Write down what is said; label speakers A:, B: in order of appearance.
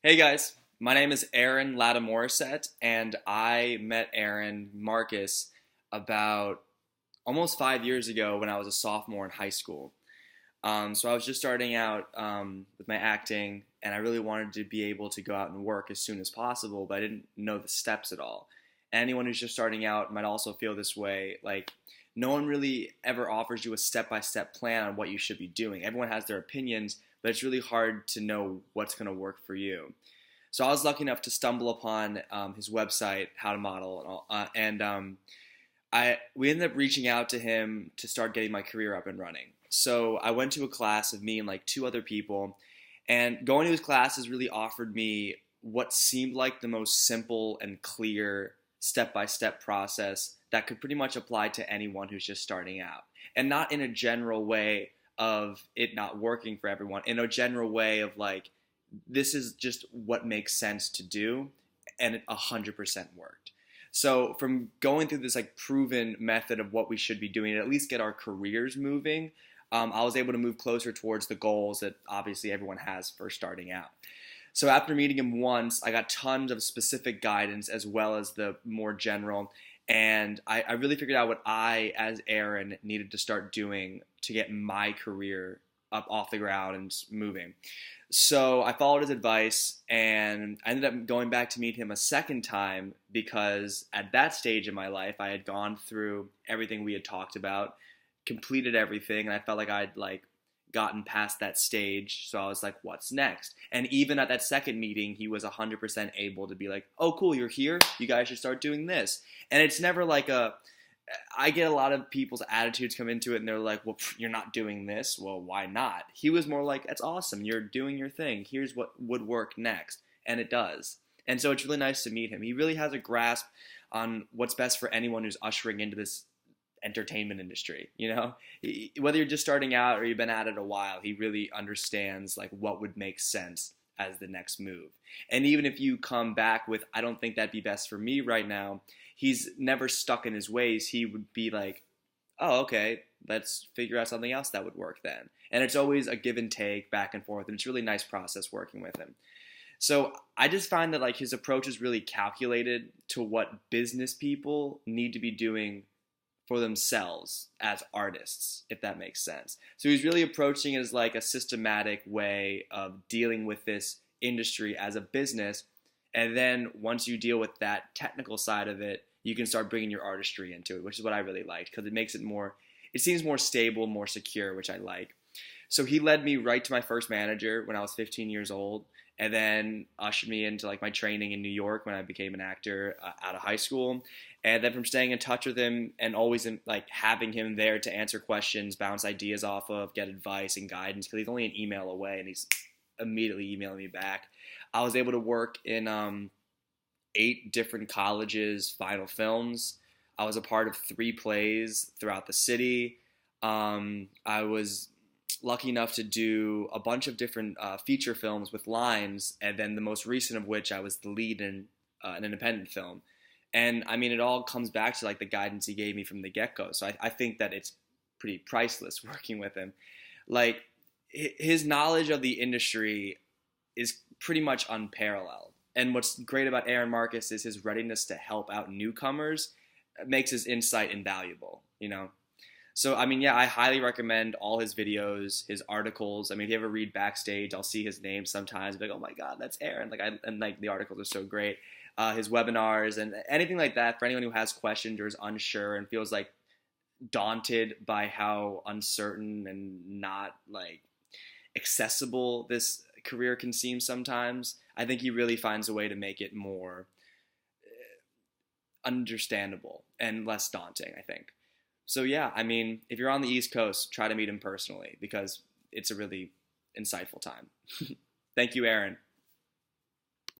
A: Hey guys, my name is Aaron Latta, and I met Aaron Marcus about almost 5 years ago when I was a sophomore in high school. So I was just starting out with my acting, and I really wanted to be able to go out and work as soon as possible, but I didn't know the steps at all. And anyone who's just starting out might also feel this way. Like, no one really ever offers you a step-by-step plan on what you should be doing. Everyone has their opinions, but it's really hard to know what's going to work for you. So I was lucky enough to stumble upon his website, How to Model, and all, I we ended up reaching out to him to start getting my career up and running. So I went to a class of me and like two other people, and going to his classes really offered me what seemed like the most simple and clear step-by-step process that could pretty much apply to anyone who's just starting out, and not in a general way of it not working for everyone, in a general way of like this is just what makes sense to do, and it 100% worked. So from going through this like proven method of what we should be doing to at least get our careers moving, I was able to move closer towards the goals that obviously everyone has for starting out. So after meeting him once, I got tons of specific guidance as well as the more general. And I really figured out what I, as Aaron, needed to start doing to get my career up off the ground and moving. So I followed his advice, and I ended up going back to meet him a second time because at that stage in my life, I had gone through everything we had talked about, completed everything, and I felt like I'd like gotten past that stage. So I was like, what's next? And even at that second meeting, he was 100% able to be like, oh, cool, you're here. You guys should start doing this. And it's never like I get a lot of people's attitudes come into it and they're like, well, you're not doing this. Well, why not? He was more like, that's awesome. You're doing your thing. Here's what would work next. And it does. And so it's really nice to meet him. He really has a grasp on what's best for anyone who's ushering into this entertainment industry. Whether you're just starting out or you've been at it a while, he really understands like what would make sense as the next move. And even if you come back with, I don't think that'd be best for me right now, he's never stuck in his ways. He would be like, oh, okay, let's figure out something else that would work then. And it's always a give and take, back and forth, and it's a really nice process working with him. So I just find that like his approach is really calculated to what business people need to be doing for themselves as artists, if that makes sense. So he's really approaching it as like a systematic way of dealing with this industry as a business. And then once you deal with that technical side of it, you can start bringing your artistry into it, which is what I really liked because it makes it more, it seems more stable, more secure, which I like. So he led me right to my first manager when I was 15 years old, and then ushered me into like my training in New York when I became an actor out of high school. And then from staying in touch with him and always like having him there to answer questions, bounce ideas off of, get advice and guidance, because he's only an email away and he's immediately emailing me back. I was able to work in 8 different colleges' final films. I was a part of 3 plays throughout the city. I was lucky enough to do a bunch of different feature films with lines, and then the most recent of which I was the lead in an independent film. And I mean, it all comes back to like the guidance he gave me from the get-go. So I think that it's pretty priceless working with him. Like his knowledge of the industry is pretty much unparalleled. And what's great about Aaron Marcus is his readiness to help out newcomers makes his insight invaluable. So, I mean, yeah, I highly recommend all his videos, his articles. I mean, if you ever read Backstage, I'll see his name sometimes. Be like, oh my God, that's Aaron. And the articles are so great. His webinars and anything like that for anyone who has questions or is unsure and feels like daunted by how uncertain and not like accessible this career can seem sometimes. I think he really finds a way to make it more understandable and less daunting, I think. So yeah, I mean, if you're on the East Coast, try to meet him personally because it's a really insightful time. Thank you, Aaron.